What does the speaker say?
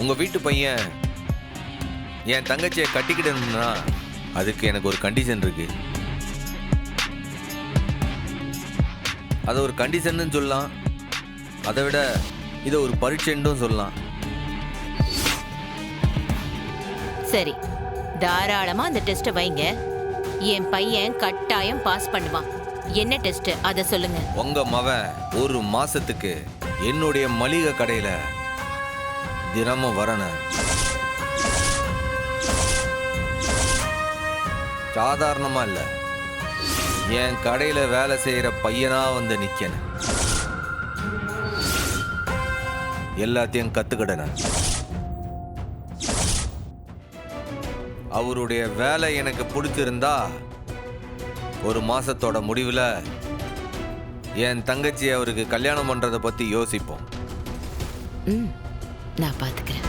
உங்க வீட்டு பையன் என் தங்கச்சியை கட்டிக்கிடணும்னா அதுக்கு எனக்கு ஒரு கண்டிஷன் இருக்கு. அதை ஒரு கண்டிஷன் சொல்லலாம், அதை விட இதை ஒரு பரீட்சைன்னு சொல்லலாம். சரி, தாராளமா அந்த டெஸ்ட்டை வைங்க. என் பையன் கட்டாயம் பாஸ் பண்ணுவான். என்ன டெஸ்ட் அத சொல்லுங்க. உங்க மவன் ஒரு மாசத்துக்கு என்னுடைய மளிகை கடையில தினமும் வரணும். சாதாரணமா இல்ல, என் கடையில வேலை செய்யற பையனா வந்து நிக்கணும். எல்லாத்தையும் கத்துக்கிடணும். அவருடைய வேலை எனக்கு பிடிச்சிருந்தா ஒரு மாசத்தோட முடிவில் என் தங்கச்சி அவருக்கு கல்யாணம் பண்றதை பத்தி யோசிப்போம். நான் பாத்துக்கிறேன்.